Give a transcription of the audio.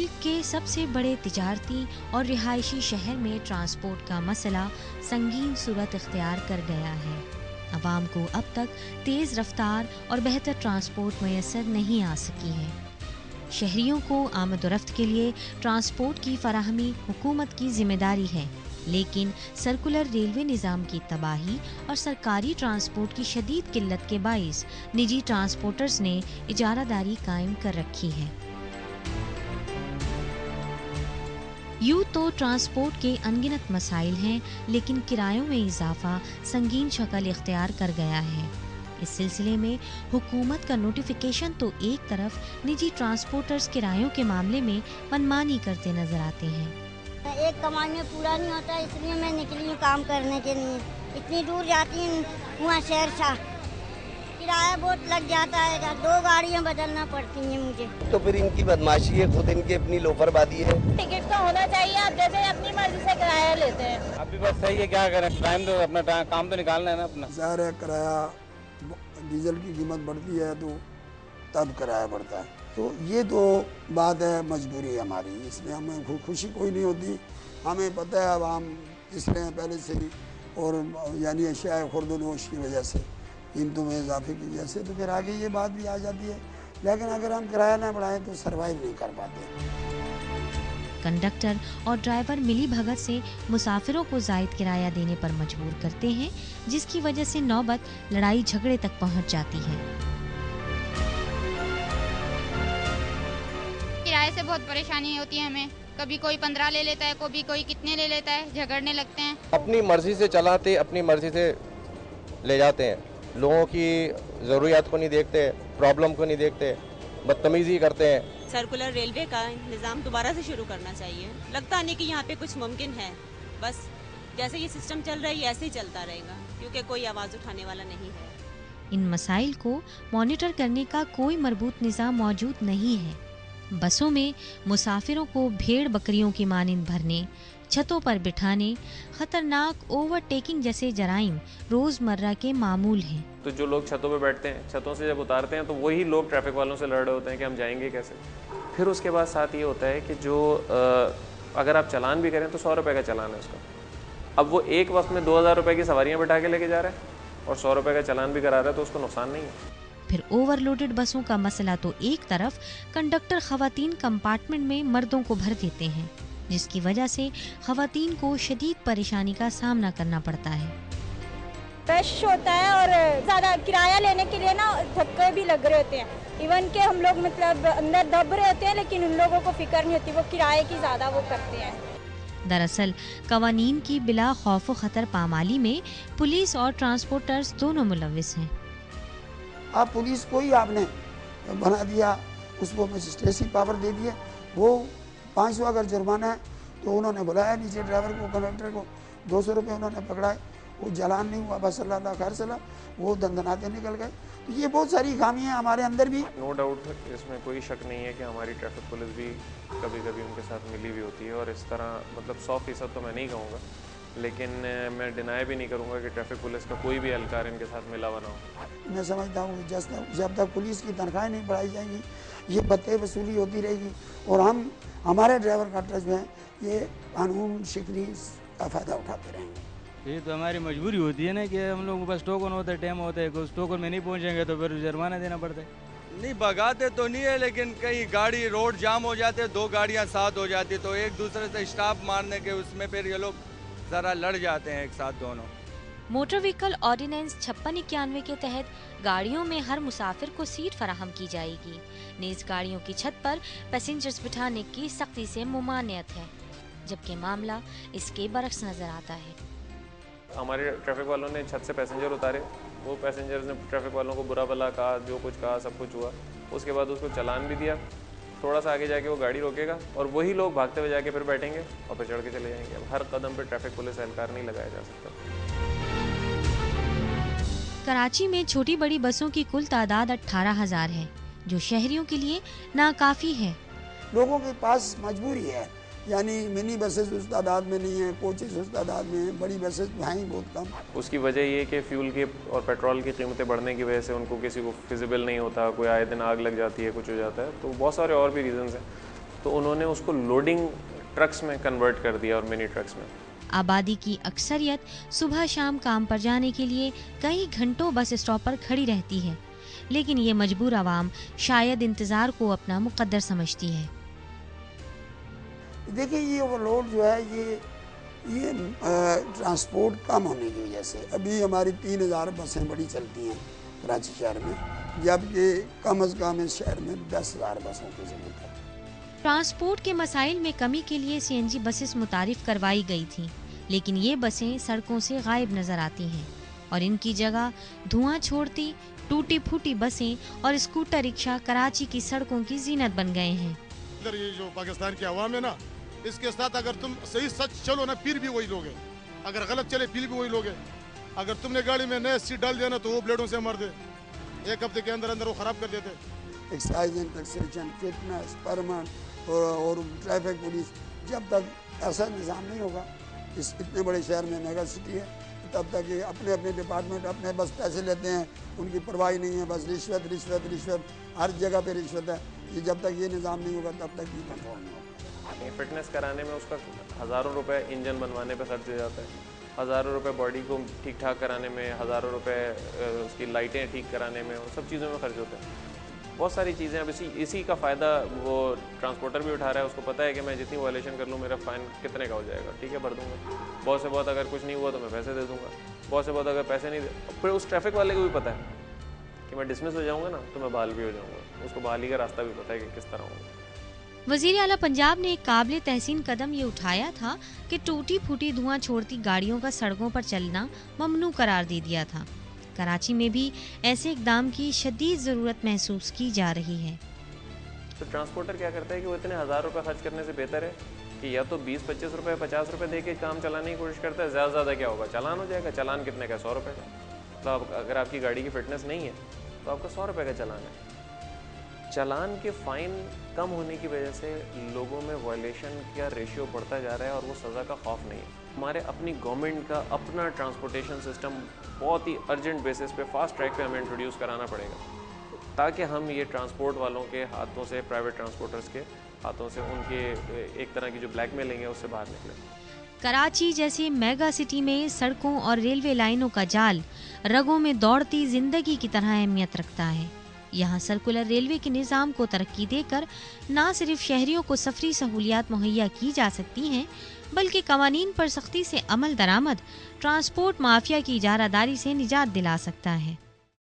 मुल्क के सबसे बड़े तिजारती और रिहायशी शहर में ट्रांसपोर्ट का मसला संगीन सूरत इख्तियार कर गया है। अवाम को अब तक तेज़ रफ्तार और बेहतर ट्रांसपोर्ट मैसर नहीं आ सकी है। शहरियों को आमद-ओ-रफ्त के लिए ट्रांसपोर्ट की फराहमी हुकूमत की जिम्मेदारी है, लेकिन सर्कुलर रेलवे निज़ाम की तबाही और सरकारी ट्रांसपोर्ट की शदीद किल्लत के बाइस निजी ट्रांसपोर्टर्स ने इजारादारी कायम कर रखी है। यूँ तो ट्रांसपोर्ट के अनगिनत मसाइल हैं, लेकिन किरायों में इजाफा संगीन शक्ल इख्तियार कर गया है। इस सिलसिले में हुकूमत का नोटिफिकेशन तो एक तरफ निजी ट्रांसपोर्टर्स किरायों के मामले में मनमानी करते नजर आते हैं। एक कमाई में पूरा नहीं होता, इसलिए मैं निकली हूँ काम करने के लिए। इतनी दूर जाती हूँ वहाँ शहर सा, किराया बहुत लग जाता है, 2 गाड़ियाँ बदलना पड़ती हैं मुझे। तो फिर इनकी बदमाशी है, खुद इनकी अपनी लोफरबादी है। टिकट तो होना चाहिए, आप जैसे अपनी मर्जी से किराया लेते हैं। अभी बस सही है, क्या करें, टाइम तो अपना काम तो निकालना है ना अपना। ज़ाहिर है किराया, डीजल की कीमत बढ़ती है तो तब किराया बढ़ता है, तो ये तो बात है, मजबूरी है हमारी, इसमें हमें खुशी कोई नहीं होती। हमें पता है अब हम इसलिए पहले से ही, और यानी अशिया खुर्द-ओ-नोश की वजह से, कीमतों में इजाफे की वजह से, तो फिर आगे ये बात भी आ जाती है। लेकिन अगर हम किराया ना बढ़ाएं तो सर्वाइव नहीं कर पाते। कंडक्टर और ड्राइवर मिली भगत से मुसाफिरों को जायद किराया देने पर मजबूर करते हैं, जिसकी वजह से नौबत लड़ाई झगड़े तक पहुंच जाती है। किराए से बहुत परेशानी होती है हमें, कभी कोई 15 ले लेता है, कभी कोई कितने ले लेता है, झगड़ने लगते हैं। अपनी मर्जी से चलाते, अपनी मर्जी से ले जाते हैं, लोगों की ज़रूरियात को नहीं देखते, प्रॉब्लम को नहीं देखते, बदतमीजी करते हैं। सर्कुलर रेलवे का निज़ाम दोबारा से शुरू करना चाहिए। लगता नहीं कि यहाँ पे कुछ मुमकिन है, बस जैसे ये सिस्टम चल रहा है ये ऐसे ही चलता रहेगा, क्योंकि कोई आवाज़ उठाने वाला नहीं है। इन मसाइल को मॉनिटर करने का कोई मरबूत निज़ाम मौजूद नहीं है। बसों में मुसाफिरों को भेड़ बकरियों की मानिंद भरने, छतों पर बिठाने, खतरनाक ओवरटेकिंग जैसे जराइम रोज़मर्रा के मामूल हैं। तो जो लोग छतों पे बैठते हैं, छतों से जब उतारते हैं तो वही लोग ट्रैफिक वालों से लड़ रहे होते हैं कि हम जाएंगे कैसे। फिर उसके बाद साथ ये होता है कि जो अगर आप चालान भी करें तो 100 रुपये का चालान है उसका। अब वो एक वक्त में 2000 रुपये की सवारियाँ बैठा के लेके जा रहे हैं और 100 रुपये का चालान भी करा रहा है, तो उसको नुकसान नहीं है। फिर ओवरलोडेड बसों का मसला तो एक तरफ, कंडक्टर खवातीन कंपार्टमेंट में मर्दों को भर देते हैं, जिसकी वजह से खवातीन को शदीद परेशानी का सामना करना पड़ता है। रश होता है और ज़्यादा किराया लेने के लिए ना धक्के भी लग रहे होते हैं। इवन के हम लोग मतलब अंदर दब रहे होते हैं, लेकिन उन लोगों को फिक्र नहीं होती, वो किराए की ज़्यादा वो करते हैं। दरअसल कवानीन की बिला खौफ व खतर पामाली में पुलिस और ट्रांसपोर्टर्स दोनों मुलविस हैं। आप पुलिस को ही आपने बना दिया, उसको मजिस्ट्रेसी पावर दे दिया, वो 500 अगर जुर्माना है तो उन्होंने बुलाया नीचे ड्राइवर को, कंडक्टर को, 200 रुपये उन्होंने पकड़ाए, वो चालान नहीं हुआ, बस अल्लाह खैर चला, वो दंदनाते निकल गए। तो ये बहुत सारी खामियां हमारे अंदर भी। नो डाउट इसमें कोई शक नहीं है कि हमारी ट्रैफिक पुलिस भी कभी कभी उनके साथ मिली भी होती है, और इस तरह मतलब 100% तो मैं नहीं कहूँगा, लेकिन मैं डिनाई भी नहीं करूँगा कि ट्रैफिक पुलिस का कोई भी एहलकार इनके साथ मिला हुआ ना हो। मैं समझता हूँ जब तक पुलिस की तनख्वाहें नहीं बढ़ाई जाएंगी, ये भत्ते वसूली होती रहेगी, और हम हमारे ड्राइवर कंडक्टर्स में ये कानून शिकनी का फ़ायदा उठाते रहेंगे। ये तो हमारी मजबूरी होती है ना कि हम लोग के पास टोकन होता है, टाइम होता है, उस टोकन में नहीं पहुँचेंगे तो फिर जुर्माना देना पड़ता है। नहीं भगाते तो नहीं है, लेकिन कई गाड़ी रोड जाम हो जाते, 2 गाड़ियाँ साथ हो जाती, तो एक दूसरे से स्टॉप मारने के उसमें फिर ये लोग ज़रा लड़ जाते हैं एक साथ दोनों। मोटर व्हीकल ऑर्डिनेंस 5691 के तहत गाड़ियों में हर मुसाफिर को सीट फराहम की जाएगी। नीज गाड़ियों की छत पर पैसेंजर्स बिठाने की सख्ती से मुमानियत है, जबकि मामला इसके बरक्स नजर आता है। हमारे ट्रैफिक वालों ने छत से पैसेंजर उतारे, वो पैसेंजर्स ने ट्रैफिक वालों को बुरा भला कहा, जो कुछ कहा सब कुछ हुआ, उसके बाद उसको चालान भी दिया। थोड़ा सा आगे जाके वो गाड़ी रोकेगा और वही लोग भागते हुए जाके फिर बैठेंगे और फिर चढ़ के चले जाएंगे। अब हर कदम पे ट्रैफिक पुलिस एहलकार नहीं लगाया जा सकता। कराची में छोटी बड़ी बसों की कुल तादाद 18,000 है, जो शहरियों के लिए नाकाफी है। लोगों के पास मजबूरी है, यानी मिनी बसेस उस तादाद में नहीं है, कोचेस उस तादाद में हैं, बड़ी बसेस हैं ही बहुत कम। उसकी वजह ये कि फ्यूल की और पेट्रोल की कीमतें बढ़ने की वजह से उनको किसी को फिजिबल नहीं होता, कोई आए दिन आग लग जाती है, कुछ हो जाता है, तो बहुत सारे और भी रीज़न्स हैं। तो उन्होंने उसको लोडिंग ट्रक्स में कन्वर्ट कर दिया और मिनी ट्रक्स में। आबादी की अक्सरियत सुबह शाम काम पर जाने के लिए कई घंटों बस स्टॉप पर खड़ी रहती है, लेकिन ये मजबूर आवाम शायद इंतजार को अपना मुकद्दर समझती है। देखिए ये ओवरलोड जो है ये ट्रांसपोर्ट कम होने की वजह से अभी हमारी 3000 बसें बड़ी चलती हैं कराची शहर में, जबकि कम से कम इस शहर में 10,000 बसों की जरूरत है। ट्रांसपोर्ट के मसाइल में कमी के लिए CNG बसेस मुतारिफ करवाई गई थी, लेकिन ये बसें सड़कों से गायब नजर आती हैं और इनकी जगह धुआं छोड़ती टूटी फूटी बसें और स्कूटर रिक्शा कराची की सड़कों की जीनत बन गए हैं। इधर ये जो पाकिस्तान की आवाम है ना, इसके साथ अगर तुम सही सच चलो ना फिर भी वही लोग हैं, अगर गलत चले फिर भी वही लोग हैं। अगर तुमने गाड़ी में नया सीट डाल दिया ना तो वो ब्लेडों से मार दे, 1 हफ्ते के अंदर अंदर वो खराब कर देते। Excise and taxation, fitness, permit और ट्रैफिक पुलिस, जब तक ऐसा निज़ाम नहीं होगा इस इतने बड़े शहर में मेगा सिटी है, तब तक ये अपने अपने डिपार्टमेंट अपने बस पैसे लेते हैं, उनकी परवाही नहीं है, बस रिश्वत रिश्वत रिश्वत, हर जगह पे रिश्वत है। ये जब तक ये निज़ाम नहीं होगा तब तक ये कंट्रोल नहीं होगा। फिटनेस कराने में उसका हज़ारों रुपए इंजन बनवाने पे खर्च हो जाता है, हज़ारों रुपए बॉडी को ठीक ठाक कराने में, हज़ारों रुपए उसकी लाइटें ठीक कराने में, उन सब चीज़ों में खर्च होता है। बहुत सारी चीज़ें अब इसी का फ़ायदा वो ट्रांसपोर्टर भी उठा रहा है। उसको पता है कि मैं जितनी वायलेशन कर लूँ मेरा फ़ाइन कितने का हो जाएगा, ठीक है भर दूंगा, बहुत से बहुत अगर कुछ नहीं हुआ तो मैं पैसे दे दूंगा, बहुत से बहुत अगर पैसे नहीं दे, फिर उस ट्रैफिक वाले को भी पता है कि मैं डिसमिस हो जाऊँगा ना तो मैं बहाल भी हो जाऊँगा, उसको बहाली का रास्ता भी पता है कि किस तरह होगा। वज़ीर आला पंजाब ने एक काबिल तहसीन कदम ये उठाया था कि टूटी फूटी धुआं छोड़ती गाड़ियों का सड़कों पर चलना ममनू करार दे दिया था। कराची में भी ऐसे इक़दाम की शदीद ज़रूरत महसूस की जा रही है। तो ट्रांसपोर्टर क्या करता है कि वो इतने 1000 रुपये खर्च करने से बेहतर है कि या तो 20-25 रुपये 50 रुपये दे के काम चलाने की कोशिश करता है। ज़्यादा क्या होगा, चालान हो जाएगा। चालान कितने का, 100 रुपये का। तो अगर आपकी गाड़ी की फिटनेस नहीं है तो आपका 100 रुपये का चालान है। चालान के फ़ाइन कम होने की वजह से लोगों में वायलेशन का रेशियो बढ़ता जा रहा है और वो सज़ा का खौफ नहीं है। हमारे अपनी गवर्नमेंट का अपना ट्रांसपोर्टेशन सिस्टम बहुत ही अर्जेंट बेसिस पे फास्ट ट्रैक पे हमें इंट्रोड्यूस कराना पड़ेगा ताकि हम ये ट्रांसपोर्ट वालों के हाथों से, प्राइवेट ट्रांसपोर्टर्स के हाथों से, उनके एक तरह की जो ब्लैकमेलिंग है उससे बाहर निकले। कराची जैसी मेगा सिटी में सड़कों और रेलवे लाइनों का जाल रगों में दौड़ती जिंदगी की तरह अहमियत रखता है। यहाँ सर्कुलर रेलवे के निज़ाम को तरक्की देकर न सिर्फ शहरियों को सफरी सहूलियात मुहैया की जा सकती हैं, बल्कि कवानीन पर सख्ती से अमल दरामद ट्रांसपोर्ट माफिया की इजारादारी से निजात दिला सकता है।